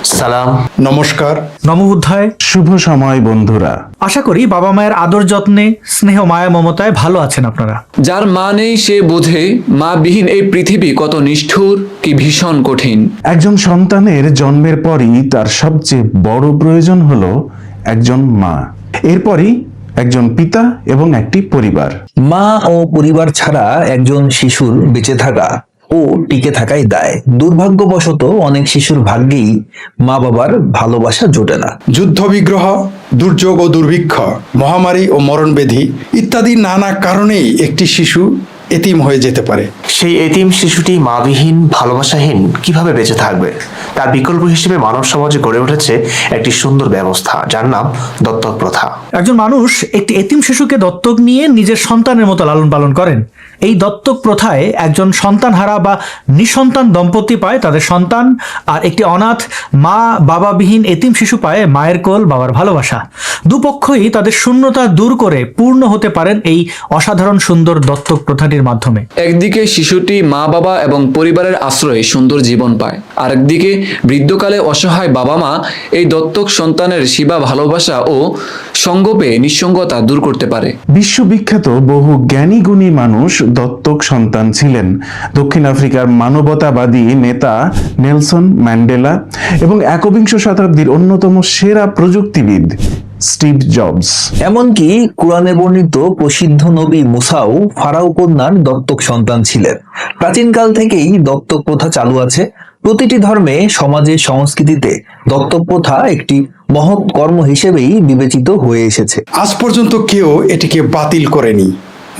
সালাম। নমস্কার। নমবুদ্ধায়। শুভ সময় বন্ধুরা। আশা করি বাবা মায়ের আদর যত্নে, স্নেহ, মায়া, মমতায় ভালো আছেন আপনারা। যার মা নেই সে বোঝে মা বিহীন এই পৃথিবী কত নিষ্ঠুর, কি ভীষণ কঠিন। একজন সন্তানের জন্মের পরই তার সবচেয়ে বড় প্রয়োজন হলো একজন মা, এরপরই একজন পিতা এবং একটি পরিবার। মা ও পরিবার ছাড়া একজন শিশুর বেঁচে থাকা ও টিকে থাকাই দায়। দুর্ভাগ্যবশত অনেক শিশুর ভাগ্যেই মা বাবার ভালোবাসা জোটে না। যুদ্ধ বিগ্রহ, দুর্যোগ ও দুর্ভিক্ষ, মহামারী ও মরণব্যাধি ইত্যাদি নানা কারণেই একটি শিশু এতিম হয়ে যেতে পারে। সেই এতিম শিশুটি মাবিহীন, ভালোবাসাহীন কিভাবে বেঁচে থাকবে? তার বিকল্প হিসেবে মানব সমাজে গড়ে উঠেছে একটি সুন্দর ব্যবস্থা, যার নাম দত্তক প্রথা। একজন মানুষ একটি এতিম শিশুকে দত্তক নিয়ে নিজের সন্তানের মতো লালন পালন করেন। এই দত্তক প্রথায় একজন সন্তানহারা বা নিঃসন্তান দম্পতি পায় তাদের সন্তান, আর একটি অনাথ মা বাবাবিহীন এতিম শিশু পায় মায়ের কোল, বাবার ভালোবাসা। দুপক্ষই তাদের শূন্যতা দূর করে পূর্ণ হতে পারেন এই অসাধারণ সুন্দর দত্তক প্রথাটির মাধ্যমে। একদিকে শিশুটি মা বাবা এবং পরিবারের আশ্রয়ে সুন্দর জীবন পায়, আরেকদিকে বৃদ্ধকালে অসহায় বাবা মা এই দত্তক সন্তানের সেবা, ভালোবাসা ও সঙ্গ পেয়ে নিঃসঙ্গতা দূর করতে পারে। বিশ্ববিখ্যাত বহু জ্ঞানী গুণী মানুষ দত্তক সন্তান ছিলেন। দক্ষিণ আফ্রিকার মানবতাবাদী নেতা নেলসন ম্যান্ডেলা এবং একবিংশ শতাব্দীর অন্যতম সেরা প্রযুক্তিবিদ স্টিভ জবস। এমনকি কোরআনে বর্ণিত প্রসিদ্ধ নবী মুসাও ফারাও কন্যার দত্তক সন্তান ছিলেন। প্রাচীনকাল থেকেই দত্তক প্রথা চালু আছে। প্রতিটি ধর্মে, সমাজে, সংস্কৃতিতে দত্তক প্রথা একটি মহৎ কর্ম হিসেবেই বিবেচিত হয়ে এসেছে। আজ পর্যন্ত কেউ এটিকে বাতিল করেনি,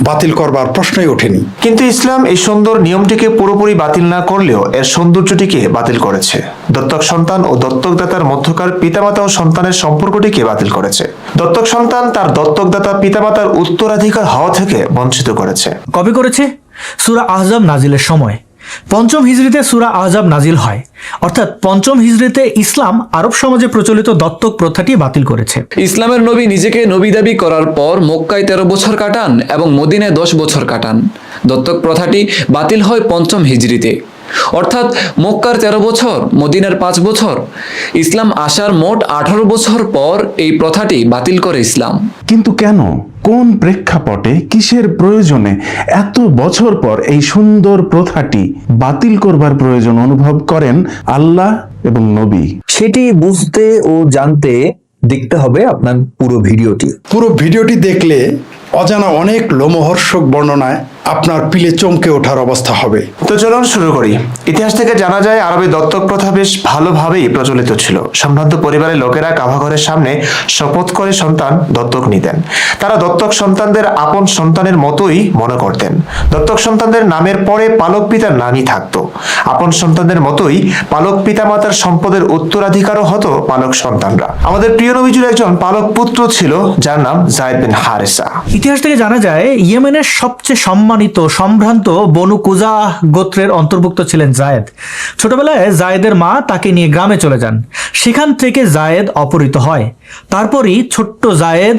বাতিল করবার প্রশ্নই ওঠেনি। কিন্তু ইসলাম এই সুন্দর নিয়মটিকে পুরোপুরি বাতিল না করলেও এর সৌন্দর্যটিকে বাতিল করেছে। দত্তক সন্তান ও দত্তকদাতার মধ্যকার পিতামাতা ও সন্তানের সম্পর্কটিকে বাতিল করেছে। দত্তক সন্তান তার দত্তকদাতা পিতামাতার উত্তরাধিকার হওয়া থেকে বঞ্চিত করেছে। কবে করেছে? সূরা আহজাব নাজিলের সময়। পঞ্চম হিজরিতে সূরা আহজাব নাজিল হয়, অর্থাৎ পঞ্চম হিজরিতে ইসলাম আরব সমাজে প্রচলিত দত্তক প্রথাটি বাতিল করেছে। ইসলামের নবী নিজেকে নবী দাবি করার পর মক্কায় 13 বছর কাটান এবং মদিনায় 10 বছর কাটান। দত্তক প্রথাটি বাতিল হয় পঞ্চম হিজরিতে, অর্থাৎ মক্কার 13 বছর, মদিনার 5 বছর। ইসলাম আসার মোট 18 বছর পর এই প্রথাটি বাতিল করে ইসলাম। কিন্তু কেন, কোন প্রেক্ষাপটে, কিসের প্রয়োজনে এত বছর পর এই সুন্দর প্রথাটি বাতিল করবার প্রয়োজন অনুভব করেন আল্লাহ এবং নবী? সেটি বুঝতে ও জানতে দেখতে হবে আপনার পুরো ভিডিওটি। পুরো ভিডিওটি দেখলে অজানা অনেক লোমহর্ষক বর্ণনায় আপনার পিলে চমকে ওঠার অবস্থা হবে। তো চলুন শুরু করি। ইতিহাস থেকে জানা যায় আরবে দত্তক প্রথা বেশ ভালোভাবেই প্রচলিত ছিল। সম্ভ্রান্ত পরিবারের লোকেরা কাবাঘরের সামনে শপথ করে সন্তান দত্তক নিতেন। তারা দত্তক সন্তানদের আপন সন্তানের মতোই মনে করতেন। দত্তক সন্তানদের নামের পরে পালক পিতার নামই থাকতো। আপন সন্তানদের মতোই পালক পিতামাতার সম্পদের উত্তরাধিকারও হতো পালক সন্তানরা। আমাদের প্রিয় নবীজির একজন পালক পুত্র ছিল, যার নাম যায়েদ বিন হারেসা। ইতিহাস থেকে জানা যায় ইয়েমেনের সবচেয়ে সম্মানিত সম্ভ্রান্ত বনু কুজা গোত্রের অন্তর্ভুক্ত ছিলেন জায়েদ। ছোটবেলায় জায়েদের মা তাকে নিয়ে গ্রামে চলে যান। সেখান থেকে জায়েদ অপহৃত হয়। তারপরই ছোট্ট জায়েদ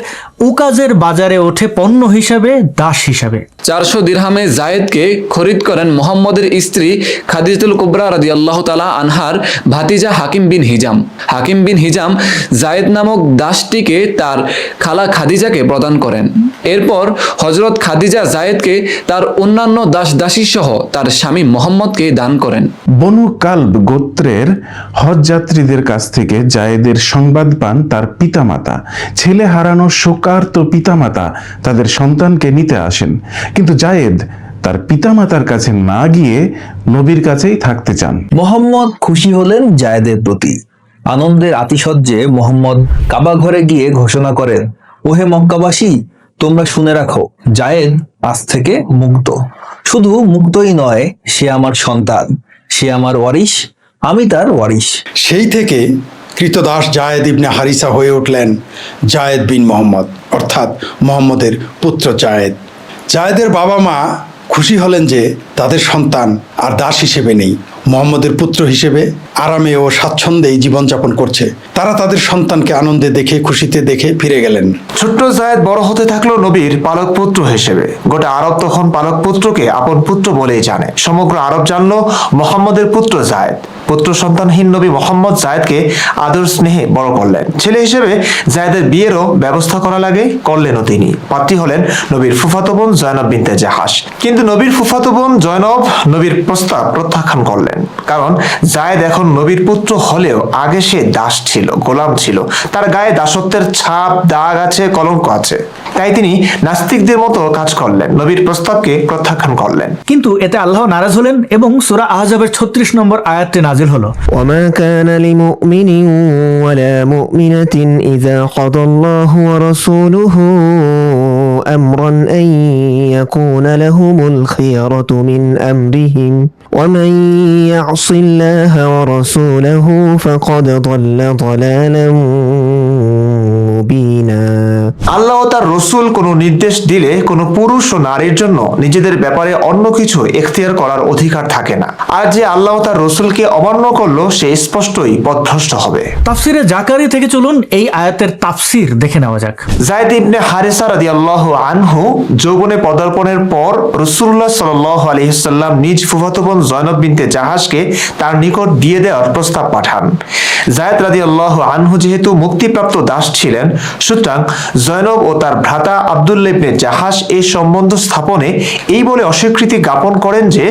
উকাজের বাজারে ওঠে পণ্য হিসাবে, দাস হিসাবে। 400 দিরহামে জায়েদকে খরিদ করেন মুহাম্মদের স্ত্রী খাদিজাতুল কুবরা রাদিয়াল্লাহু তাআলা আনহার ভাতিজা হাকিম বিন হিজাম। হাকিম বিন হিজাম জায়েদ নামক দাসটিকে তার খালা খাদিজাকে প্রদান করেন। এরপর হযরত খাদিজা জায়েদকে তার অন্যান্য দাস দাসী সহ তার স্বামী মুহাম্মদকে দান করেন। বনু কালব গোত্রের হজ যাত্রীদের কাছ থেকে জায়েদের সংবাদ পান তার পিতামাতা। ছেলে হারানো শোকার্ত পিতামাতা তাদের সন্তানকে নিতে আসেন, কিন্তু জায়েদ তার পিতামাতার কাছে না গিয়ে নবীর কাছেই থাকতে চান। মোহাম্মদ খুশি হলেন জায়েদের প্রতি। আনন্দের আতিশয্যে মোহাম্মদ কাবা ঘরে গিয়ে ঘোষণা করেন, ওহে মক্কাবাসী, তোমরা শুনে রাখো, জায়েদ আজ থেকে মুক্ত। শুধু মুক্তই নয়, সে আমার সন্তান, সে আমার ওয়ারিশ, আমি তার ওয়ারিশ। সেই থেকে কৃতদাস জায়েদ ইবনে হারিসা হয়ে উঠলেন জায়েদ বিন মোহাম্মদ, অর্থাৎ মোহাম্মদের পুত্র জায়েদ। জায়েদের বাবা মা খুশি হলেন যে তাদের সন্তান আর দাস হিসেবে নেই, মুহাম্মদের পুত্র হিসেবে আরামে ও স্বাচ্ছন্দ্যেই জীবনযাপন করছে। তারা তাদের সন্তানকে আনন্দে দেখে, খুশিতে দেখে ফিরে গেলেন। ছোট্ট জায়েদ বড় হতে থাকলো নবীর পালক পুত্র হিসেবে। গোটা আরব তখন পালক পুত্রকে আপন পুত্র বলেই জানে। সমগ্র আরব জানলো মোহাম্মদের পুত্র জায়েদ। পুত্র সন্তানহীন নবী মোহাম্মদ জায়েদকে আদর স্নেহে বড় করলেন। ছেলে হিসেবে জায়েদের বিয়েরও ব্যবস্থা করা লাগে, করলেনও তিনি। পাত্রী হলেন নবীর ফুফাতো বোন জয়নব বিনতে জাহাশ। কিন্তু নবীর ফুফাতো বোন জয়নব নবীর প্রস্তাব প্রত্যাখ্যান করলেন। কারণ জায়েদ এখন নবীর পুত্র হলেও আগে সে দাস ছিল, গোলাম ছিল। তার গায়ে দাসত্বের ছাপ, দাগ আছে, কলঙ্ক আছে। তাই তিনি নাস্তিকদের মতো কাজ করলেন, নবীর প্রস্তাবকে প্রত্যাখ্যান করলেন। কিন্তু এতে আল্লাহ নারাজ হলেন এবং সূরা আহজাবের 36 নম্বর আয়াতটি নাজিল হলো। وما كان لمؤمن ولا مؤمنة إذا قضى الله ورسوله أمرا أن يكون لهم الخيرة من أمرهم ومن يعص الله ورسوله فقد ضل ضلالا মুবিনা। আল্লাহ ও তার রসুল কোনো নির্দেশ দিলে কোনো পুরুষ ও নারীর জন্য নিজেদের ব্যাপারে অন্য কিছু এখতিয়ার করার অধিকার থাকে না। আর যে আল্লাহ ও তার রসুলকে অমান্য করলো সে স্পষ্টই পথভ্রষ্ট হবে। তাফসিরে জাকারি থেকে চলুন এই আয়াতের তাফসির দেখে নেওয়া যাক। যায়েদ ইবনে হারিসা রাদিয়াল্লাহু আনহু যৌবনে পদার্পণের পর রাসূলুল্লাহ সাল্লাল্লাহু আলাইহি সাল্লাম নিজ ফুফাতো বোন জয়নব বিনতে জাহাশকে তার নিকট বিয়ে দেওয়ার প্রস্তাব পাঠান। যায়েদ রাদিয়াল্লাহু আনহু যেহেতু মুক্তিপ্রাপ্ত দাস ছিলেন, সুতরাং জয়নব ও তার ভ্রাতা আব্দুল্লাহ ইবনে জাহাশ এই সম্বন্ধ স্থাপনে এই বলে অস্বীকৃতি জ্ঞাপন করেন যে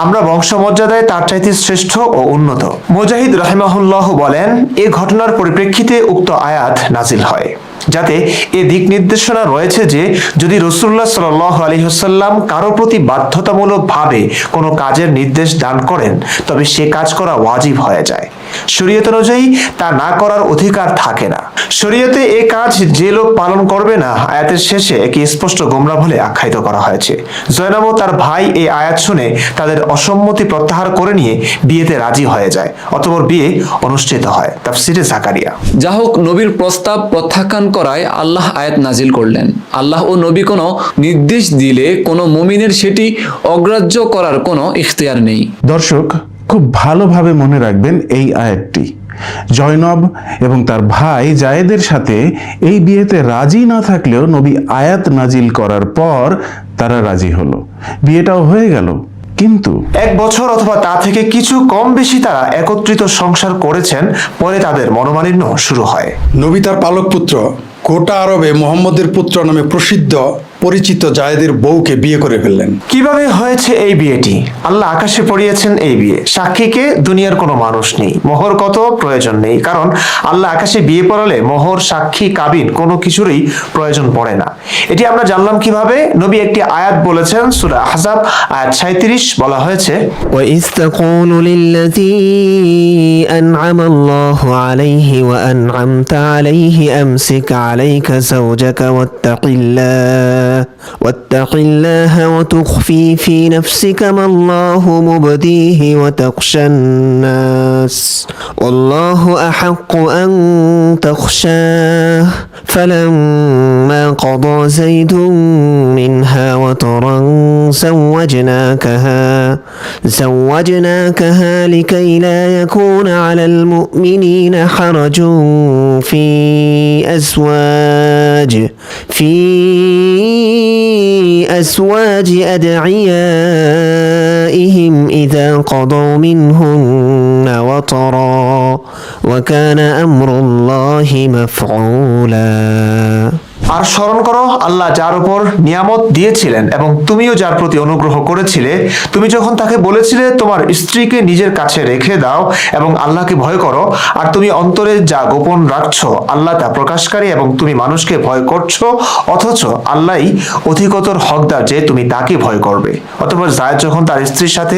আমরা বংশমর্যাদায় তার চাইতে শ্রেষ্ঠ ও উন্নত। মুজাহিদ রাহিমাহুল্লাহ বলেন, এ ঘটনার পরিপ্রেক্ষিতে উক্ত আয়াত নাজিল হয়, যাতে এ দিক নির্দেশনা রয়েছে যে যদি রাসূলুল্লাহ সাল্লাল্লাহু আলাইহি ওয়াসাল্লাম কারো প্রতি বাধ্যতামূলকভাবে কোনো কাজের নির্দেশ দান করেন তবে সে কাজ করা ওয়াজিব হয়ে যায়। শরীয়ত অনুযায়ী তা না করার অধিকার থাকে না। শরীয়তে এ কাজ যে লোক পালন করবে না, আয়াতের শেষে একে স্পষ্ট গোমরা বলে আখ্যায়িত করা হয়েছে। জয়নব ও তার ভাই এই আয়াত শুনে তাদের অসম্মতি প্রত্যাহার করে নিয়ে বিয়েতে রাজি হয়ে যায়। অতঃপর বিয়ে অনুষ্ঠিত হয়। তাফসিরে জাকারিয়া। যা হোক, নবীর প্রস্তাব প্রত্যাখ্যান করায় আল্লাহ আয়াত নাজিল করলেন। আল্লাহ ও নবী কোনো নির্দেশ দিলে কোনো মুমিনের সেটি অগ্রাহ্য করার কোনো ইখতিয়ার নেই। দর্শক, খুব ভালোভাবে মনে রাখবেন এই আয়াতটি। জয়নব এবং তার ভাই জায়েদের সাথে এই বিয়েতে রাজি না থাকলেও নবী আয়াত নাজিল করার পর তারা রাজি হলো, বিয়েটাও হয়ে গেল। কিন্তু 1 বছর অথবা তা থেকে কিছু কম বেশি তারা একত্রিত সংসার করেছেন। পরে তাদের মনোমালিন্য শুরু হয়। নবী তার পালক পুত্র গোটা আরবে মুহাম্মদের পুত্র নামে প্রসিদ্ধ পরিচিত জায়েদের বউকে বিয়ে করে ফেললেন। কিভাবে হয়েছে এই বিয়েটি? আল্লাহ আকাশে পড়িয়েছেন এই বিয়ে। সাক্ষীকে দুনিয়ার কোনো মানুষ নেই, মোহর কত প্রয়োজন নেই, কারণ আল্লাহ আকাশে বিয়ে পড়ালে মোহর, সাক্ষী, কাবিন কোনো কিছুরই প্রয়োজন পড়ে না। এটি আমরা জানলাম কিভাবে? নবী একটি আয়াত বলেছেন, সূরা আহজাব আয়াত 37 বলা হয়েছে, وإذ تقول للذي أنعم الله عليه وأنعمت عليه أمسك عليك زوجك واتق الله وتخفي في نفسك ما الله مبديه وتخشى الناس والله أحق أن تخشاه فلما قضى زيد منها وطرا زوجناكها لكي لا يكون على المؤمنين حرج في أزواج أدعيائهم إذا قضوا منهن وطرا وكان أمر الله مفعولا। আর স্মরণ করো আল্লাহ যার উপর নিয়ামত দিয়েছিলেন এবং তুমিও যার প্রতি অনুগ্রহ করেছিলে, তুমি যখন তাকে বলেছিলে তোমার স্ত্রীকে নিজের কাছে রেখে দাও এবং আল্লাহকে ভয় করো, আর তুমি অন্তরে যা গোপন রাখছো আল্লাহ তা প্রকাশকারী এবং তুমি মানুষকে ভয় করছো, অথচ আল্লাহই অধিকতর হকদার যে তুমি তাকে ভয় করবে। অতঃপর জায়েদ যখন তার স্ত্রীর সাথে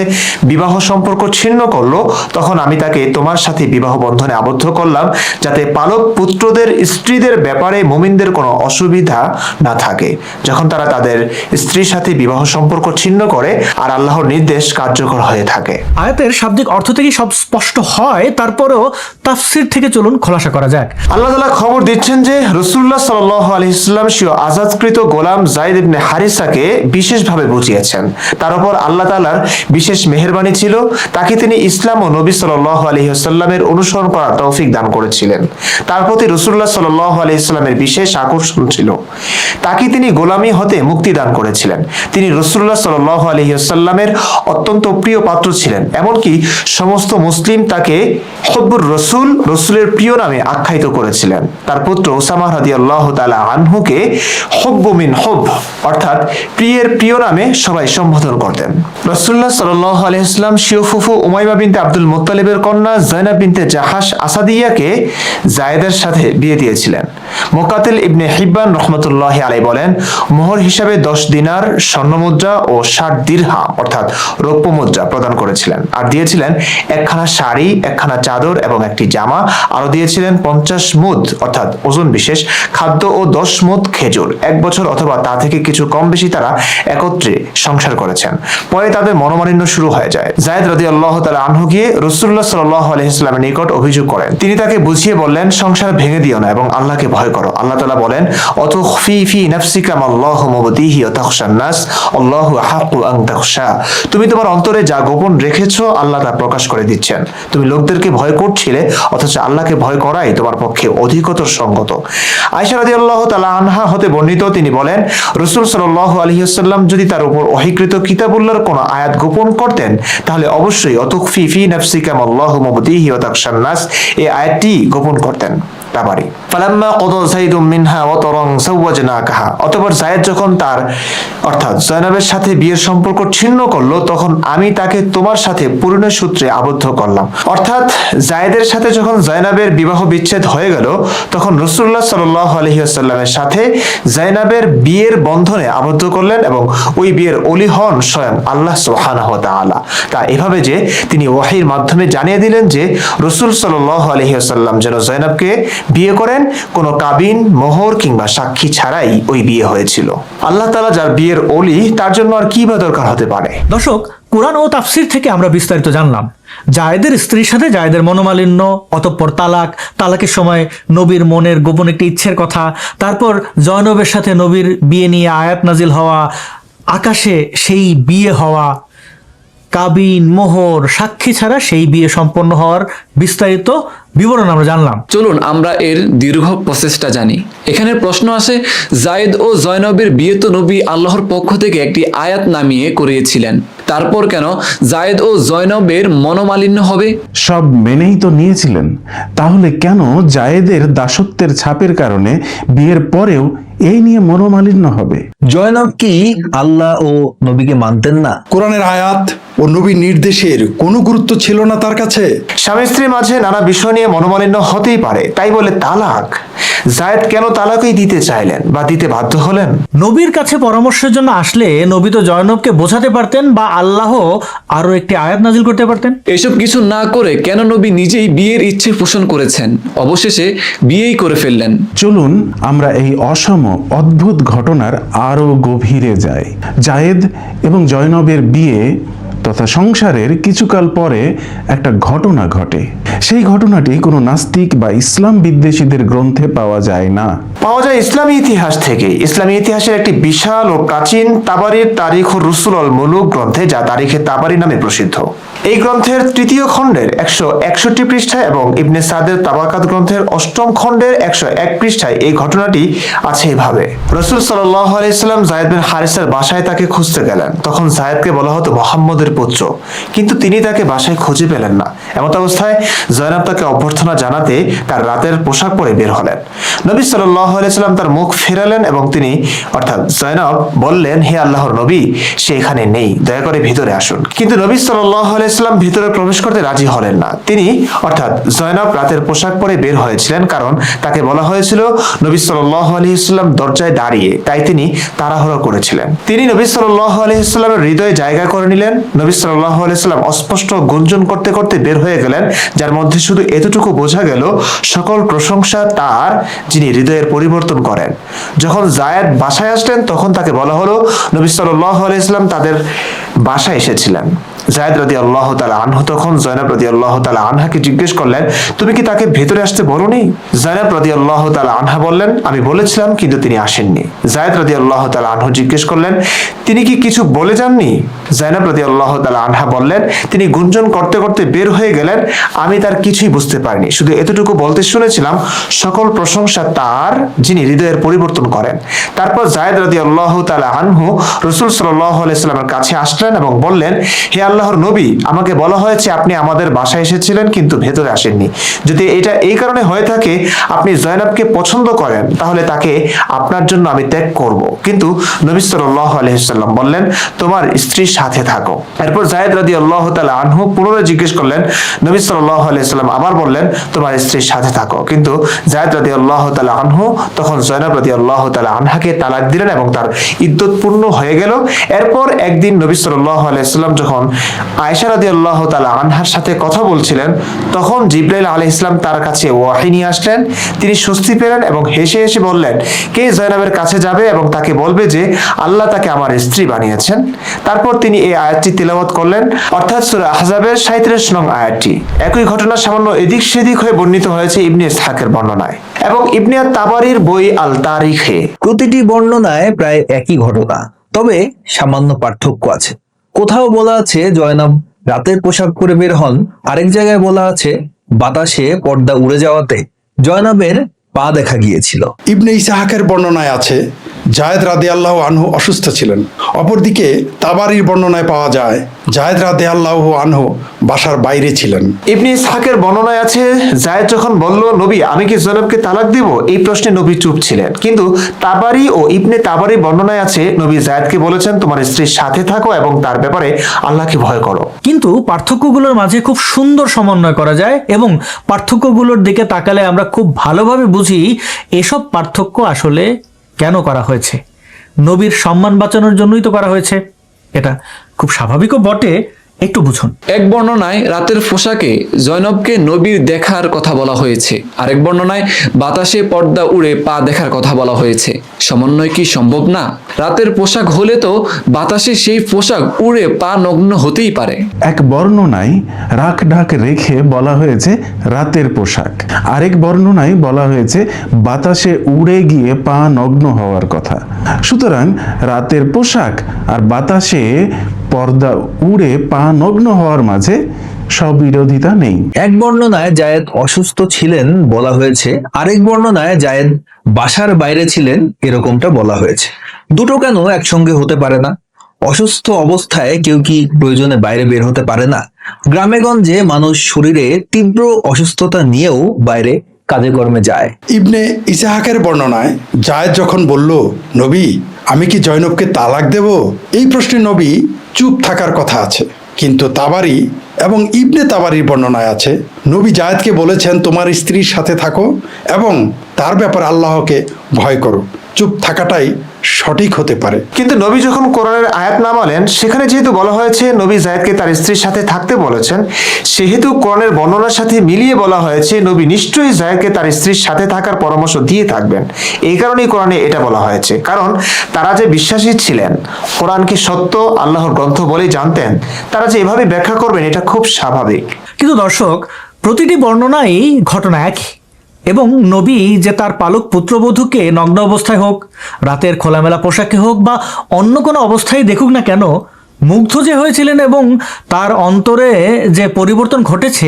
বিবাহ সম্পর্ক ছিন্ন করলো, তখন আমি তাকে তোমার সাথে বিবাহ বন্ধনে আবদ্ধ করলাম, যাতে পালক পুত্রদের স্ত্রীদের ব্যাপারে মুমিনদের কোনো অসুবিধা না থাকে, যখন তারা তাদের স্ত্রীর সাথে বিবাহ সম্পর্ক ছিন্ন করে আর আল্লাহর নির্দেশ কার্যকর হয়ে থাকে। আয়াতের শাব্দিক অর্থ থেকে সব স্পষ্ট হয়, তারপরেও তাফসির থেকে চলুন খোলাসা করা যাক। আল্লাহ তাআলা খবর দিচ্ছেন যে রাসূলুল্লাহ সাল্লাল্লাহু আলাইহি ওয়াসাল্লাম স্বীয় আজাদকৃত গোলাম যায়েদ ইবনে হারিসাকে বিশেষভাবে বুঝিয়েছেন। তার উপর আল্লাহ তাআলার বিশেষ মেহেরবানি ছিল, তাকে তিনি ইসলাম ও নবী সাল্লাল্লাহু আলাইহি ওয়াসাল্লামের অনুসরণ করার তৌফিক দান করেছিলেন। তার প্রতি রাসূলুল্লাহ সাল্লাল্লাহু আলাইহি ওয়াসাল্লামের বিশেষ আকর্ষণ ছিল, তাকে তিনি গোলামি হতে মুক্তি দান করেছিলেন। তিনি রাসূলুল্লাহ সাল্লাল্লাহু আলাইহি ওয়াসাল্লামের অত্যন্ত প্রিয় পাত্র ছিলেন, এমনকি সমস্ত মুসলিম তাকে হুব্বুর রাসূল, রাসূলের প্রিয় নামে আখ্যায়িত করেছিলেন। তার পুত্র উসামা রাদিয়াল্লাহু তাআলা আনহুকে হুব্বু মিন হুব্ব অর্থাৎ প্রিয়ের প্রিয় নামে সবাই সম্বোধন করতেন। রাসূলুল্লাহ সাল্লাল্লাহু আলাইহি ওয়াসাল্লাম স্বীয় ফুফু উমাইমা বিনতে আব্দুল মুত্তালিবের কন্যা যায়নাব বিনতে জাহাশ আসাদিয়াকে যায়েদের সাথে বিয়ে দিয়েছিলেন। মুকাতিল ইবনে হিব্বান রাহমাতুল্লাহি আলাইহি বলেন, মোহর হিসাবে 10 দিনার স্বর্ণমুদ্রা ও 60 দিরহাম অর্থাৎ রৌপ্য মুদ্রা প্রদান করেছিলেন, আর দিয়েছিলেন একখানা শাড়ি, একখানা চাদর এবং একটি জামা, আরো দিয়েছিলেন 50 মুদ অর্থাৎ ওজন বিশেষ খাদ্য ও 10 মুদ খেজুর। 1 বছর অথবা তা থেকে কিছু কম বেশি তারা একত্রে সংসার করেছেন। পরে তাদের মনোমালিন্য শুরু হয়ে যায়। যায়েদ রাদিয়াল্লাহু তাআলা আনহু গিয়ে রাসূলুল্লাহ সাল্লাল্লাহু আলাইহি ওয়াসাল্লামের নিকট অভিযোগ করেন। তিনি তাকে বুঝিয়ে বললেন, সংসার ভেঙে দিও না এবং আল্লাহকে ভয় করো। আল্লাহ তাআলা বলেন, অতুখফি ফি নাফসিকা মাল্লাহু মুবদিহি ওয়া তাখশান নাস আল্লাহু আহাক্কু আন তাখশা। তুমি তোমার অন্তরে যা গোপন রেখেছো আল্লাহ তা প্রকাশ করে দিচ্ছেন। তুমি লোকদেরকে ভয় করছিলে, অথচ আল্লাহকে ভয় করাই তোমার পক্ষে অধিকতর সঙ্গত। আয়েশা রাদিয়াল্লাহু তাআলা আনহা হতে বর্ণিত, তিনি বলেন, রাসূল সাল্লাল্লাহু আলাইহি ওয়াসাল্লাম যদি তার উপর ওহীকৃত কিতাবুল্লাহর কোন আয়াত গোপন করতেন, তাহলে অবশ্যই অতুখফি ফি নাফসিকা মাল্লাহু মুবদিহি ওয়া তাখশান নাস এই আয়াতটি গোপন করতেন। তাবারি ফালাম্মা ক্বাদা যায়েদুম মিনহা ওয়াতারান যাওয়াজনাকাহা। অতঃপর যায়েদ যখন তার অর্থাৎ যায়নাবের সাথে বিয়ের সম্পর্ক ছিন্ন করলো, তখন আমি তাকে তোমার সাথে পরিণয় সূত্রে আবদ্ধ করলাম। অর্থাৎ যায়েদের সাথে যখন যায়নাবের বিবাহ বিচ্ছেদ হয়ে গেল, তখন রাসূলুল্লাহ সাল্লাল্লাহু আলাইহি ওয়াসাল্লামের সাথে যায়নাবের বিয়ের বন্ধনে আবদ্ধ করলেন এবং ওই বিয়ের ওলি হন স্বয়ং আল্লাহ সুবহানাহু ওয়া তাআলা। তা এভাবে যে তিনি ওহীর মাধ্যমে জানিয়ে দিলেন যে রাসূল সাল্লাল্লাহু আলাইহি ওয়াসাল্লাম যেন যায়নাবকে বিয়ে করেন, কোনো কাবিন, মোহর কিংবা সাক্ষী ছাড়াই ওই বিয়ে হয়েছিল। আল্লাহ তাআলা যার বিয়ের ওলি, তার জন্য আর কি বা দরকার হতে পারে। দর্শক, কুরআন ও তাফসির থেকে আমরা বিস্তারিত জানলাম জায়েদের স্ত্রীর সাথে জায়েদের মনোমালিন্য, অতঃপর তালাকের সময় নবীর মনের গোপন একটি ইচ্ছের কথা, তারপর জয়নবের সাথে নবীর বিয়ে নিয়ে আয়াত নাজিল হওয়া, আকাশে সেই বিয়ে হওয়া, কাবিন, মোহর, সাক্ষী ছাড়া সেই বিয়ে সম্পন্ন হওয়ার বিস্তারিত বিবরণ আমরা জানলাম। চলুন আমরা এর দীর্ঘ প্রসেসটা জানি। এখানে প্রশ্ন আসে, যায়েদ ও জয়নবের বিয়ে তো নবী আল্লাহর পক্ষ থেকে একটি আয়াত নামিয়ে করিয়েছিলেন, তারপর কেন জায়েদ ও জয়নবের মনোমালিন্য হবে? সব মেনেই তো নিয়েছিলেন, তাহলে কেন জায়েদের দাসত্বের ছাপের কারণে বিয়ের পরেও এই নিয়ে মনোমালিন্য হবে? জয়নব কি আল্লাহ ও নবীকে মানতেন না? কোরআনের আয়াত ও নবীর নির্দেশের কোনো গুরুত্ব ছিল না তার কাছে? স্বামী স্ত্রীর মাঝে নানা বিষয় নিয়ে মনোমালিন্য হতেই পারে, তাই বলে তালাক। যায়েদ কেন তালাকই দিতে চাইলেন বা দিতে বাধ্য হলেন? নবীর কাছে পরামর্শের জন্য আসলে নবী তো জয়নবকে বোঝাতে পারতেন বা আল্লাহ আরো একটি আয়াত নাজিল করতে পারতেন। এসব কিছু না করে কেন নবী নিজেই বিয়ের ইচ্ছে পোষণ করেছেন, অবশেষে বিয়েই করে ফেললেন। চলুন আমরা এই অসম অদ্ভুত ঘটনার আরো গভীরে যাই। জায়েদ এবং জয়নবের বিয়ে তথা সংসারের কিছুকাল পরে একটা ঘটনা ঘটে। সেই ঘটনাটি কোনো নাস্তিক বা ইসলাম বিদ্বেষীদের গ্রন্থে পাওয়া যায় না, পাওয়া যায় ইসলামী ইতিহাস থেকে। ইসলামী ইতিহাসের একটি বিশাল ও প্রাচীন তাবারির তারিখ ও রুসুল আল মুলুক গ্রন্থে, যা তারিখে তাবারি নামে প্রসিদ্ধ। এই গ্রন্থের 3য় খণ্ডের 161 পৃষ্ঠায় এবং ইবনে সাদের তাবাকাত গ্রন্থের 8ম খণ্ডের 101 পৃষ্ঠায় এই ঘটনাটি আছে এভাবে। রাসূল সাল্লাল্লাহু আলাইহি সাল্লাম যায়েদ বিন হারিসার বাসায় তাকে খুঁজতে গেলেন। তখন যায়েদকে বলা হতো মুহাম্মদের পুত্র, কিন্তু তিনি তাকে বাসায় খুঁজে পেলেন না। এমত অবস্থায় জয়নব তাকে অভ্যর্থনা জানাতে তার রাতের পোশাক পরে বের হলেন। নবী সাল্লাল্লাহু আলাইহি সাল্লাম তার মুখ ফেরালেন এবং তিনি অর্থাৎ জয়নব বললেন, হে আল্লাহর নবী, সে এখানে নেই, দয়া করে ভিতরে আসুন। কিন্তু নবী সাল্লাল্লাহু আলাইহি আলাইহিস সালাম ভিতরে প্রবেশ করতে রাজি হলেন না। তিনি অর্থাৎ জয়নব রাতের পোশাক পরে বের হয়েছিলেন, কারণ তাকে বলা হয়েছিল নবী সাল্লাল্লাহু আলাইহি ওয়াসাল্লাম দরজায় দাঁড়িয়ে, তাই তিনি তাড়াহুড়ো করেছিলেন। তিনি নবী সাল্লাল্লাহু আলাইহি ওয়াসাল্লামের হৃদয়ে জায়গা করে নিলেন। নবী সাল্লাল্লাহু আলাইহি ওয়াসাল্লাম অস্পষ্ট গুঞ্জন করতে করতে বের হয়ে গেলেন, যার মধ্যে শুধু এতটুকু বোঝা গেল, সকল প্রশংসা তার যিনি হৃদয়ের পরিবর্তন করেন। যখন জায়েদ বাসায় আসলেন তখন তাকে বলা হলো নবী সাল্লাল্লাহু আলাইহি ওয়াসাল্লাম তাদের বাসায় এসেছিলেন। জায়েদ রাদিয়াল্লাহু তাআলা আনহু তখন জয়নব রাদিয়াল্লাহু তাআলা আনহাকে জিজ্ঞেস করলেন, তুমি কি তাকে ভেতরে আসতে বলোনি? জয়নব রাদিয়াল্লাহু তাআলা আনহা বললেন, আমি বলেছিলাম কিন্তু তিনি আসেননি। জায়েদ রাদিয়াল্লাহু তাআলা আনহু জিজ্ঞেস করলেন, তিনি কি কিছু বলে যাননি? জয়নব রাদিয়াল্লাহু তাআলা আনহা বললেন, তিনি গুঞ্জন করতে করতে বের হয়ে গেলেন, আমি তার কিছুই বুঝতে পারিনি, শুধু এতটুকু বলতে শুনেছিলাম, সকল প্রশংসা তার যিনি হৃদয়ের পরিবর্তন করেন। তারপর জায়েদ রাদিয়াল্লাহু তাআলা আনহু রাসূল সাল্লাল্লাহু আলাইহি ওয়াসাল্লামের কাছে আসলেন এবং বললেন, হে আল্লাহর নবী, আমাকে বলা হয়েছে আপনি আমাদের বাসায় এসেছিলেন কিন্তু ভেতরে আসেননি। যদি এটা এই কারণে হয়ে থাকে আপনি জয়নবকে পছন্দ করেন, তাহলে তাকে আপনার জন্য আমি ত্যাগ করব। কিন্তু নবী সাল্লাল্লাহু আলাইহি ওয়াসাল্লাম বললেন, তোমার স্ত্রীর সাথে থাকো। এরপর জায়েদ রাদিয়াল্লাহু তাআলা আনহু পুনরায় জিজ্ঞেস করলেন, নবী সাল্লাল্লাহু আলাইহি ওয়াসাল্লাম আবার বললেন, তোমার স্ত্রীর সাথে থাকো। কিন্তু জায়েদ রাদিয়াল্লাহু তাআলা আনহু তখন জয়নব রাদিয়াল্লাহু তাআলা আনহাকে তালাক দিলেন এবং তার ইদ্দত পূর্ণ হয়ে গেল। এরপর একদিন নবী সাল্লাল্লাহু আলাইহি ওয়াসাল্লাম যখন আয়েশা রাদিয়াল্লাহু তাআলা আনহার সাথে কথা বলছিলেন, তখন জিবরাইল আলাইহিস সালাম তার কাছে ওয়াহী নিয়ে আসলেন। তিনি স্বস্তি পেলেন এবং হেসে হেসে বললেন, কে জয়নবের কাছে যাবে এবং তাকে বলবে যে আল্লাহ তাকে আমার স্ত্রী বানিয়েছেন। তারপর তিনি এই আয়াতটি তিলাওয়াত করলেন, অর্থাৎ সূরা আহজাবের 37 নং আয়াতটি। একই ঘটনা সামান্য এদিক সেদিক হয়ে বর্ণিত হয়েছে ইবনে ইসহাকের বর্ণনায় এবং ইবনে তাবারির বই আল তারিখে। প্রতিটি বর্ণনায় প্রায় একই ঘটনা, তবে সামান্য পার্থক্য আছে। কোথাও বলা আছে জয়নব রাতের পোশাক পরে বের হন, আরেক জায়গায় বলা আছে বাতাসে পর্দা উড়ে যাওয়াতে জয়নবের পা দেখা গিয়েছিল। ইবনে ইসাহাকের বর্ণনায় আছে জায়েদ রাদিয়াল্লাহু আনহু অসুস্থ ছিলেন। অপরদিকে তাবারির বর্ণনায় পাওয়া যায় জায়েদ রাদিয়াল্লাহু আনহু বাসার বাইরে ছিলেন। ইবনে ইসহাকের বর্ণনায় আছে জায়েদ যখন বলল, নবী আমি কি জয়নবকে তালাক দিব, এই প্রশ্নে নবী চুপ ছিলেন। কিন্তু তাবারি ও ইবনে তাবারি বর্ণনায় আছে নবী জায়েদকে বলেছেন, তোমার স্ত্রীর সাথে থাকো এবং তার ব্যাপারে আল্লাহকে ভয় করো। কিন্তু পার্থক্যগুলোর মাঝে খুব সুন্দর সমন্বয় করা যায় এবং পার্থক্যগুলোর দিকে তাকালে আমরা খুব ভালোভাবে বুঝি এসব পার্থক্য আসলে কেন করা হয়েছে। নবীর সম্মান বাঁচানোর জন্যই তো করা হয়েছে। এটা খুব স্বাভাবিকও বটে, একটু বুঝুন। এক বর্ণনায় রাতের পোশাকে জয়নবকে নবীর দেখার কথা বলা হয়েছে, আরেক বর্ণনায় বাতাসে পর্দা উড়ে পা দেখার কথা বলা হয়েছে। সমন্বয় কি সম্ভব না? রাতের পোশাক হলে তো বাতাসে সেই পোশাক উড়ে পা নগ্ন হতেই পারে। এক বর্ণনায় রাখ ঢাক রেখে বলা হয়েছে রাতের পোশাক, আরেক বর্ণনায় বলা হয়েছে বাতাসে উড়ে গিয়ে পা নগ্ন হওয়ার কথা। সুতরাং রাতের পোশাক আর বাতাসে পর্দা উড়ে পা নগ্ন হওয়ার মাঝে সবিরোধিতা নেই। এক বর্ণনায় জায়েদ অসুস্থ ছিলেন বলা হয়েছে, আরেক বর্ণনায় জায়েদ বাসার বাইরে ছিলেন এরকমটা বলা হয়েছে। দুটো কেন একসঙ্গে হতে পারে না? অসুস্থ অবস্থায় কেউ কি প্রয়োজনে বাইরে বের হতে পারে না? গ্রামেগঞ্জে মানুষ শরীরে তীব্র অসুস্থতা নিয়েও বাইরে কাজে কর্মে যায়। ইবনে ইসাহাকের বর্ণনায় জায়েদ যখন বলল, নবী আমি কি জয়নবকে তালাক দেব, এই প্রশ্নে নবী চুপ থাকার কথা আছে। কিন্তু তাবারি এবং ইবনে তাবারির বর্ণনায় আছে নবী জায়েদকে বলেছেন, তোমার স্ত্রীর সাথে থাকো এবং তার ব্যাপারে আল্লাহকে ভয় করো। চুপ থাকাটাই সঠিক হতে পারে। কিন্তু নবী যখন কোরআনের আয়াত নামালেন, সেখানে যেহেতু বলা হয়েছে নবী জায়েদকে তার স্ত্রীর সাথে থাকতে বলেছেন, সেহেতু কোরআনের বর্ণনার সাথে মিলিয়ে বলা হয়েছে নবী নিশ্চয়ই জায়েদকে তার স্ত্রীর সাথে থাকার পরামর্শ দিয়ে থাকবেন। এই কারণেই কোরআনে এটা বলা হয়েছে, কারণ তারা যে বিশ্বাসী ছিলেন, কোরআনকে সত্য আল্লাহর গ্রন্থ বলেই জানতেন, তারা যে এভাবে ব্যাখ্যা করবেন এটা খুব স্বাভাবিক। কিন্তু দর্শক, প্রতিটি বর্ণনায় ঘটনা একই এবং নবী যে তার পালক পুত্রবধূকে নগ্ন অবস্থায় হোক, রাতের খোলামেলা পোশাকে হোক বা অন্য কোনো অবস্থায় দেখুক না কেন, মুগ্ধ যে হয়েছিলেন এবং তার অন্তরে যে পরিবর্তন ঘটেছে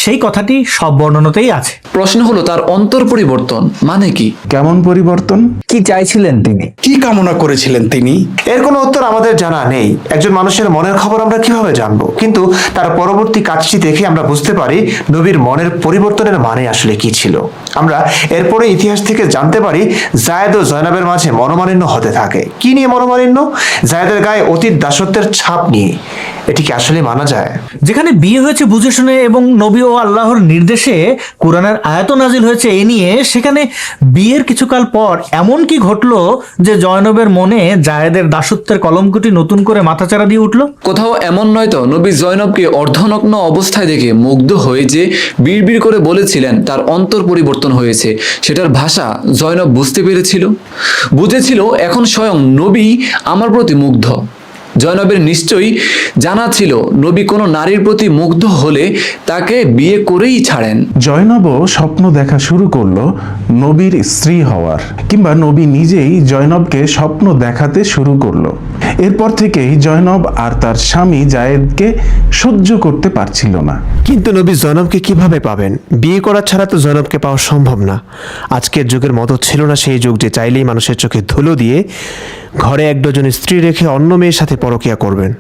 সেই কথাটি সব বর্ণনাতেই আছে। প্রশ্ন হলো তার অন্তর পরিবর্তন মানে কি? কেমন পরিবর্তন? কি চাইছিলেন তিনি? কি কামনা করেছিলেন তিনি? এর কোনো উত্তর আমাদের জানা নেই। একজন মানুষের মনের খবর আমরা কিভাবে জানবো? কিন্তু তার পরবর্তী কাজটি দেখে আমরা বুঝতে পারি নবীর মনের পরিবর্তনের মানে আসলে কি ছিল। আমরা এরপরে ইতিহাস থেকে জানতে পারি জায়েদ ও জয়নবের মাঝে মনোমালিন্য হতে থাকে। কি নিয়ে মনোমালিন্য? জায়েদের গায়ে অতীত দাসত্বের ছাপ নিয়ে। এটি কি আসলে মানা যায়? যেখানে বিয়ে হয়েছে বুঝে শুনে এবং নবী ও আল্লাহর নির্দেশে কোরআনের আয়াত নাজিল হয়েছে এই নিয়ে, সেখানে বিয়ের কিছুকাল পর এমন কি ঘটলো যে জয়নবের মনে জায়েদের দাসত্বের কলঙ্কটি নতুন করে মাথাচাড়া দিয়ে উঠলো? কোথাও এমন নয় তো নবী জয়নবকে অর্ধনগ্ন অবস্থায় দেখে মুগ্ধ হয়ে যে বিড়বিড় করে বলেছিলেন তার অন্তর পরিবর্তন হয়েছে, সেটার ভাষা জয়নব বুঝতে পেরেছিল, বুঝেছিল এখন স্বয়ং নবী আমার প্রতি মুগ্ধ। জয়নবের নিশ্চয়ই জানা ছিল নবী কোনো নারীর প্রতি মুগ্ধ হলে তাকে বিয়ে করেই ছাড়েন। জয়নবও স্বপ্ন দেখা শুরু করলো নবীর স্ত্রী হওয়ার, কিংবা নবী নিজেই জয়নবকে স্বপ্ন দেখাতে শুরু করলো। এরপর থেকেই জয়নব আর তার স্বামী জায়েদকে সহ্য করতে পারছিল না। কিন্তু নবী জয়নবকে কিভাবে পাবেন? বিয়ে করা ছাড়া তো জয়নবকে পাওয়া সম্ভব না। আজকের যুগের মতো ছিল না সেই যুগ যে চাইলেই মানুষের চোখে ধুলো দিয়ে ঘরে এক ডজন স্ত্রী রেখে অন্য মেয়ের সাথে পরকীয়া করবেন।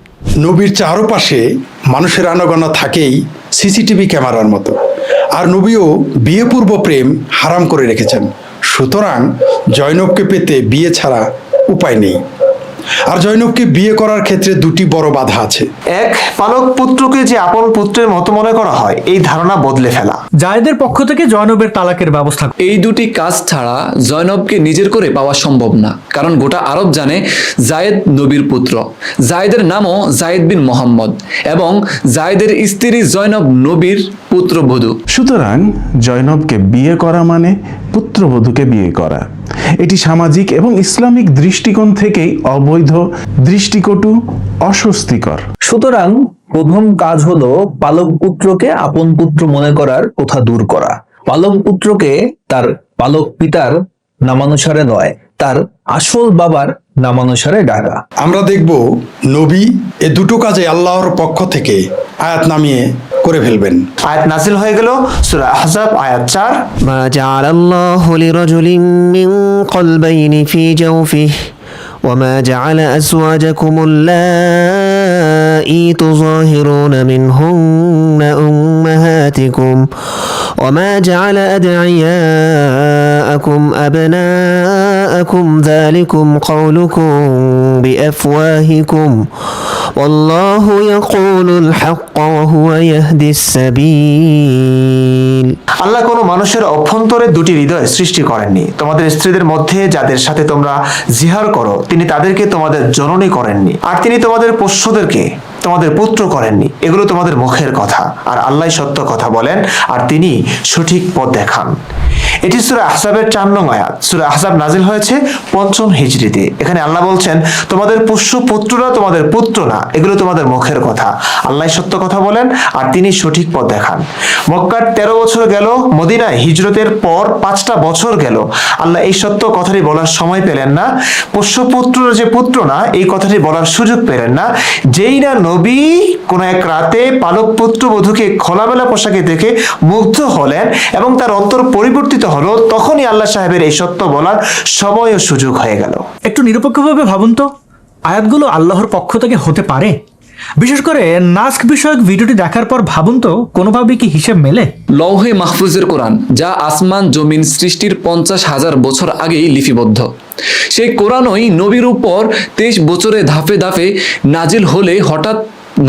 নবীর চারপাশে মানুষের আনাগোনা থাকেই সিসিটিভি ক্যামেরার মতো, আর নবীও বিয়েপূর্ব প্রেম হারাম করে রেখেছেন। সুতরাং জয়নবকে পেতে বিয়ে ছাড়া উপায় নেই। আর জয়নবকে বিয়ে করার ক্ষেত্রে দুটি বড় বাধা আছে। এক, পালক পুত্রকে যে আপন পুত্রের মতো মনে করা হয় এই ধারণা বদলে ফেলা। জায়েদের পক্ষ থেকে জয়নবের তালাকের ব্যবস্থা। এই দুটি কাজ ছাড়া জয়নবকে নিজের করে পাওয়া সম্ভব না, কারণ গোটা আরব জানে জায়েদ নবীর পুত্র। জায়েদের নামও জায়েদ বিন মোহাম্মদ এবং জায়েদের স্ত্রী জয়নব নবীর পুত্রবধূ। সুতরাং জয়নবকে বিয়ে করা মানে পুত্রবধূকে বিয়ে করা। এটি সামাজিক এবং ইসলামিক দৃষ্টিকোণ থেকেই অবৈধ, দৃষ্টিকটু, অস্বস্তিকর। সুতরাং প্রথম কাজ হলো পালক পুত্রকে আপন পুত্র মনে করার কথা দূর করা। পালক পুত্রকে তার পালক পিতার নামানুসারে নয়, তার আসল বাবার নামানুসারে ডাকা। আমরা দেখব নবী এ দুটো কাজে আল্লাহর পক্ষ থেকে আয়াত নামিয়ে করে ফেলবেন। আয়াত নাজিল হয়ে গেল সূরা আহজাব আয়াত 4। ما جعل الله لرجل من قلبين في جوفه وما جعل أزواجكم اللائي تظاهرون منهن أمهاتكم وما جعل أدعياءكم أبناءكم ذلكم قولكم بأفواهكم والله يقول الحق وهو يهدي السبيل। আল্লাহ কোনো মানুষের অভ্যন্তরে দুটি হৃদয় সৃষ্টি করেননি। তোমাদের স্ত্রীদের মধ্যে যাদের সাথে তোমরা জিহার করো তিনি তাদেরকে তোমাদের জননী করেননি, আর তিনি তোমাদের পোষ্যদেরকে তোমাদের পুত্র করেননি। এগুলো তোমাদের মুখের কথা, আর আল্লাহ সত্য কথা বলেন আর তিনি সঠিক পথ দেখান। এটি সূরা আহজাবের 4 নং আয়াত। সূরা আহজাব নাজিল হয়েছে 5ম হিজরিতে। এখানে আল্লাহ বলছেন তোমাদের পোষ্য পুত্ররা তোমাদের পুত্র না, এগুলো তোমাদের মুখের কথা। আল্লাহ সত্য কথা বলেন আর তিনি সঠিক পথ দেখান। মক্কার 13 বছর গেল, মদিনায় হিজরতের পর 5টা বছর গেল। আল্লাহ এই সত্য কথাটি বলার সময় পেলেন না, পোষ্য পুত্র যে পুত্র না এই কথাটি বলার সুযোগ পেলেন না। যেই না নবী কোন এক রাতে পালক পুত্রবধূকে খোলামেলা পোশাকে দেখে মুগ্ধ হলেন এবং তার অন্তর পরিবর্তিত হলো, তখনই আল্লাহ সাহেবের এই সত্য বলার সময় ও সুযোগ হয়ে গেল। একটু নিরপেক্ষভাবে ভাবুন তো, আয়াতগুলো আল্লাহর পক্ষ থেকে হতে পারে? বিশেষ করে নাস্ক বিষয়ক ভিডিওটি দেখার পর ভাবুন তো কোনোভাবে কি হিসেব মেলে? লৌহে মাহফুজের কোরআন, যা আসমান জমিন সৃষ্টির 50,000 বছর আগেই লিপিবদ্ধ, সেই কোরআনই নবীর উপর 23 বছরে ধাপে ধাপে নাজিল হলে হঠাৎ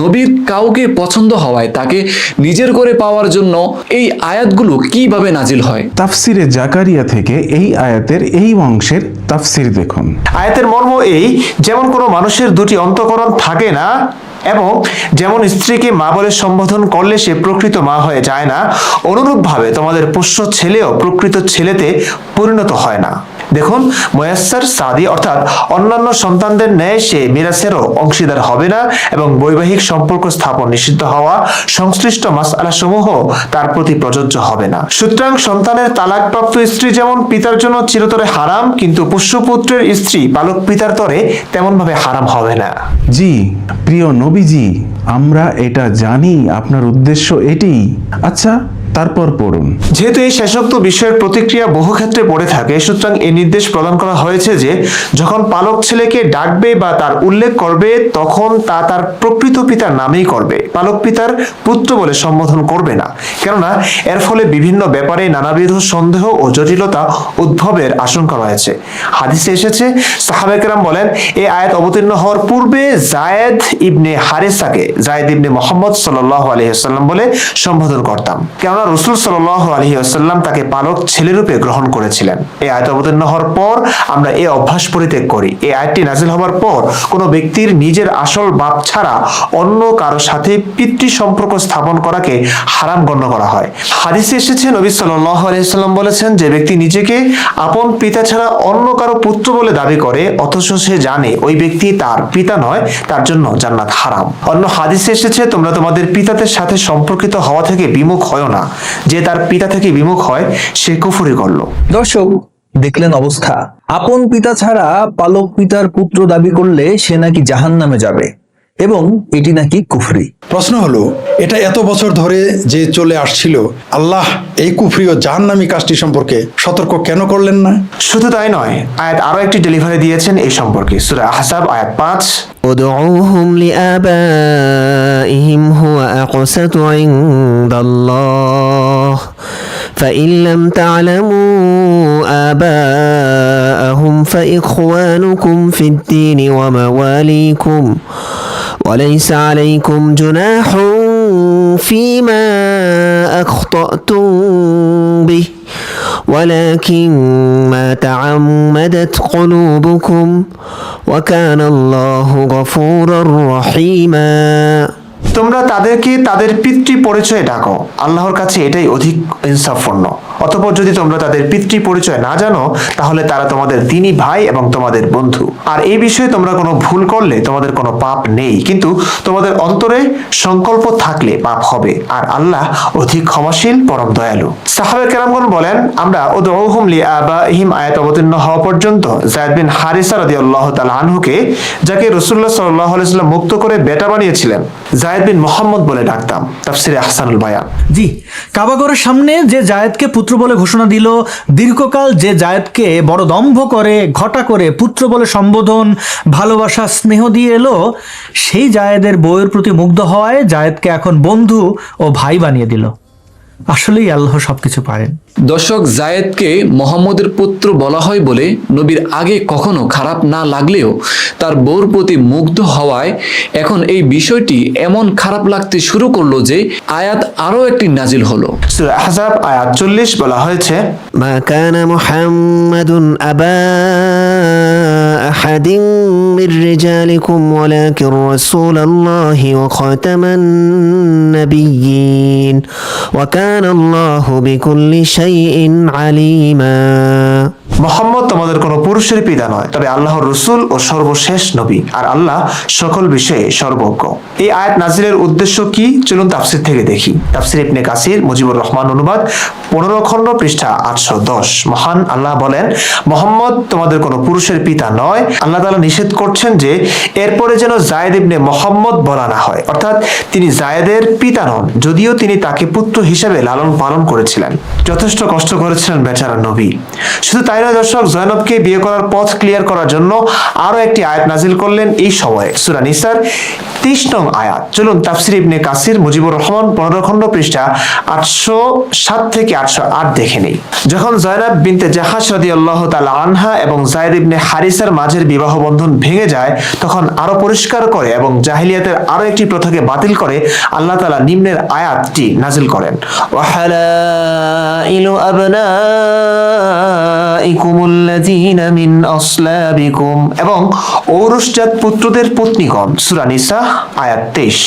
নবীর কাউকে পছন্দ হওয়ায় তাকে নিজের করে পাওয়ার জন্য এই আয়াতগুলো কিভাবে নাজিল হয়? তাফসিরে জাকারিয়া থেকে এই আয়াতের এই অংশের তাফসির দেখুন। আয়াতের মর্ম এই, যেমন কোনো মানুষের দুটি অন্তঃকরণ থাকে না এবং যেমন স্ত্রীকে মা বলে সম্বোধন করলে সে প্রকৃত মা হয়ে যায় না, অনুরূপভাবে তোমাদের পোষ্য ছেলেও প্রকৃত ছেলেতে পরিণত হয় না। দেখুন, মুয়াসসার সাদি অর্থাৎ অন্যান্য সন্তানদের ন্যায় সে মিরাসেরও অংশীদার হবে না এবং বৈবাহিক সম্পর্ক স্থাপন নিষিদ্ধ হওয়া সংশ্লিষ্ট মাসআলা সমূহ তার প্রতি প্রযোজ্য হবে না। সুতরাং সন্তানের তালাকপ্রাপ্ত স্ত্রী যেমন পিতার জন্য চিরতরে হারাম, কিন্তু পোষ্যপুত্রের স্ত্রী পালক পিতার তরে তেমন ভাবে হারাম হবে না। জি প্রিয় নবীজি, আমরা এটা জানি আপনার উদ্দেশ্য এটি। আচ্ছা, তারপর পড়ুন। যেহেতু এই শেষোক্ত বিষয়ের প্রতিক্রিয়া বহু ক্ষেত্রে পড়ে থাকে, সুতরাং এই নির্দেশ প্রদান করা হয়েছে যে যখন পালক ছেলেকে ডাকবে বা তার উল্লেখ করবে তখন তা তার প্রকৃত পিতার নামেই করবে, পালক পিতার পুত্র বলে সম্বোধন করবে না, কেননা এর ফলে বিভিন্ন ব্যাপারে নানাবিধ সন্দেহ ও জটিলতা উদ্ভবের আশঙ্কা রয়েছে। হাদিসে এসেছে, সাহাবা কেরাম বলেন, এই আয়াত অবতীর্ণ হওয়ার পূর্বে জায়েদ ইবনে হারেসাকে জায়েদ ইবনে মুহাম্মদ সাল্লাল্লাহু আলাইহি ওয়াসাল্লাম বলে সম্বোধন করতাম, কেননা রাসূল সাল্লাল্লাহু আলাইহি ওয়াসাল্লাম তাকে পালক ছেলেরূপে গ্রহণ করেছিলেন। এই আয়াত অবতীর্ণ হওয়ার পর আমরা এই অভ্যাস পরিত্যাগ করি। এই আয়াতটি নাজিল হওয়ার পর কোনো ব্যক্তির নিজের আসল বাপ ছাড়া অন্য কারো সাথে পিতৃ সম্পর্ক স্থাপন করাকে হারাম গণ্য করা হয়। হাদিসে এসেছে, নবী সাল্লাল্লাহু আলাইহি ওয়াসাল্লাম বলেছেন, যে ব্যক্তি নিজেকে আপন পিতা ছাড়া অন্য কারো পুত্র বলে দাবি করে অথচ সে জানে ওই ব্যক্তি তার পিতা নয়, তার জন্য জান্নাত হারাম। অন্য হাদিসে এসেছে, তোমরা তোমাদের পিতাদের সাথে সম্পর্কিত হওয়া থেকে বিমুখ হয় না, যে তার পিতা থেকে বিমুখ হয় সে কুফরি করলো। দর্শক, দেখলেন অবস্থা। আপন পিতা ছাড়া পালক পিতার পুত্র দাবি করলে সে নাকি জাহান্নামে যাবে এবং এটি নাকি কুফরি। প্রশ্ন হলো, এটা এত বছর ধরে যে চলে আসছিল, আল্লাহ এই কুফরি ও জাহান্নামী কাজটি সম্পর্কে সতর্ক কেন করলেন না? শুধু তাই নয়, আয়াত আরো একটি ডেলিভারি দিয়েছেন এই সম্পর্কে। সূরা আহজাব আয়াত 5, ادعوهم لآبائهم هو أقسط عند الله فإن لم تعلموا آباءهم فإخوانكم في الدين ومواليكم وليس عليكم جناح فيما أخطأتم به ولكن ما تعمدت قلوبكم وكان الله غفورا رحيما। তোমরা তাদেরকে তাদের পিতৃ পরিচয়ে ডাকো, আল্লাহর কাছে এটাই অধিক ইনসাফপূর্ণ। অতঃপর যদি তোমরা তাদের পিতৃ পরিচয় না জানো তাহলে তারা তোমাদের দ্বীনী ভাই এবং তোমাদের বন্ধু। আর এই বিষয়ে তোমরা কোনো ভুল করলে তোমাদের কোনো পাপ নেই, কিন্তু তোমাদের অন্তরে সংকল্প থাকলে পাপ হবে, আর আল্লাহ অধিক ক্ষমাশীল, পরম দয়ালু। সাহাবা কেরামগণ বলেন, আমরা উদউহুম লিআবাইহিম আয়াত অবতীর্ণ হওয়া পর্যন্ত যায়েদ বিন হারিসা রাদিয়াল্লাহু তাআলা আনহুকে, যাকে রাসূলুল্লাহ সাল্লাল্লাহু আলাইহি ওয়াসাল্লাম মুক্ত করে বেটা বানিয়েছিলেন, জায়েদ বিন মুহাম্মদ বলে ডাকতাম। তাফসিরে আহসানুল বায়ান। জি, কাবাগরের সামনে যে জায়েদকে পুত্র বলে ঘোষণা দিল, দীর্ঘকাল যে জায়েদকে বড় দম্ভ করে ঘটা করে পুত্র বলে সম্বোধন, ভালোবাসা, স্নেহ দিয়ে এলো, সেই জায়েদের বউয়ের প্রতি মুগ্ধ হওয়ায় জায়েদকে এখন বন্ধু ও ভাই বানিয়ে দিল। আসলেই আল্লাহ সবকিছু পারেন। দর্শক, জায়েদকে মোহাম্মদের পুত্র বলা হয় বলে নবীর আগে কখনো খারাপ না লাগলেও তার বউর প্রতি মুগ্ধ হওয়ায় এখন এই বিষয়টি এমন খারাপ লাগতে শুরু করলো যে আয়াত আরো একটি নাজিল হলো। সূরা আহজাব আয়াত 40 বলা হয়েছে, ما كان محمد أبا أحد من رجالكم ولكن رسول الله وخاتم النبيين وكان الله بكل شيء عليما। মুহাম্মদ তোমাদের কোনো পুরুষের পিতা নয়, তবে আল্লাহর রাসূল ও সর্বশেষ নবী, আর আল্লাহ সকল বিষয়ে সর্বজ্ঞ। এই আয়াত নাজিলের উদ্দেশ্য কি, চলুন তাফসীর থেকে দেখি। তাফসীর ইবনে কাসির, মুজিবুর রহমান অনুবাদ, 15 খণ্ড, পৃষ্ঠা 810। মহান আল্লাহ বলেন, মুহাম্মদ তোমাদের কোনো পুরুষের পিতা নয়। আল্লাহ তাআলা নিষেধ করছেন যে এরপরে যেন জায়েদ ইবনে মুহাম্মদ বলা না হয়, অর্থাৎ তিনি জায়েদের পিতা নন, যদিও তিনি তাকে পুত্র হিসেবে লালন পালন করেছিলেন। যথেষ্ট কষ্ট করেছিলেন বেচারা নবী। শুধু তাই নয় দর্শক, জয়নবকে বিয়ে করার পথ ক্লিয়ার করার জন্য আরো একটি আয়াত নাজিল করলেন এই সময়ে। সূরা নিসার 30 নং আয়াত। চলুন তাফসীর ইবনে কাসির, মুজিবুর রহমান, 15 খণ্ড, পৃষ্ঠা 807 থেকে 808 দেখে নেই। যখন জয়নব বিনতে জাহাশ রাদিয়াল্লাহু তাআলা আনহা এবং জায়েদ ইবনে হারিসার মাঝের বিবাহ বন্ধন ভেঙে যায়, তখন আরো পরিষ্কার করে এবং জাহিলিয়াতের আরো একটি প্রথাকে বাতিল করে আল্লাহ তাআলা নিম্নের আয়াতটি নাজিল করেন, ওয়াহালাইলু আবনাইকুমুল্লাযীনা মিন আসলাবিকুম, এবং ঔরসজাত পুত্রদের পত্নীগণ। সূরা নিসা আয়াত 23।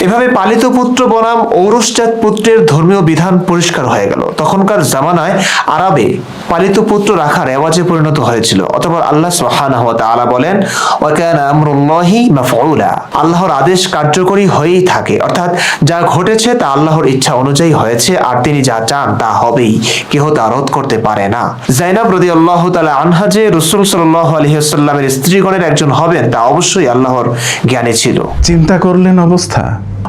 এভাবে পালিত পুত্র বনাম ঔরসজাত পুত্রের ধর্মীয় বিধান পরিষ্কার হয়ে গেল। তখনকার জামানায় আরবে পালিত পুত্র রাখা রেওয়াজে পরিণত হয়েছিল। অতঃপর আল্লাহ সুবহানাহু ওয়া তাআলা বলেন, ওয়া কানা আমরুল্লাহি মাফউলা, আল্লাহর আদেশ কার্যকরী হয়েই থাকে, অর্থাৎ যা ঘটেছে তা আল্লাহর ইচ্ছা অনুযায়ী হয়েছে, আর তিনি যা চান তা হবেই, কেহ তা রোধ করতে পারে না। জাইনাব রাদিয়াল্লাহু তাআলা আনহা যে রাসূল সাল্লাল্লাহু আলাইহি ওয়াসাল্লামের স্ত্রীগণের একজন হবেন তা অবশ্যই আল্লাহর জ্ঞানে ছিল। চিন্তা করলেন অবস্থা।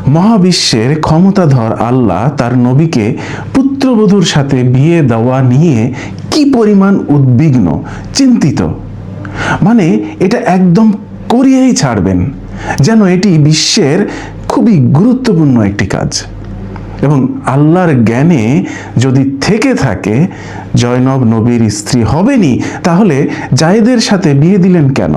মহাবিশ্বের ক্ষমতাধর আল্লাহ তার নবীকে পুত্রবধূর সাথে বিয়ে দেওয়া নিয়ে কি পরিমাণ উদ্বিগ্ন, চিন্তিত। মানে এটা একদম করিয়েই ছাড়বেন, যেন এটি বিশ্বের খুবই গুরুত্বপূর্ণ একটি কাজ। এবং আল্লাহর জ্ঞানে যদি থেকে থাকে জয়নব নবীর স্ত্রী হবেনি, তাহলে জায়েদের সাথে বিয়ে দিলেন কেন?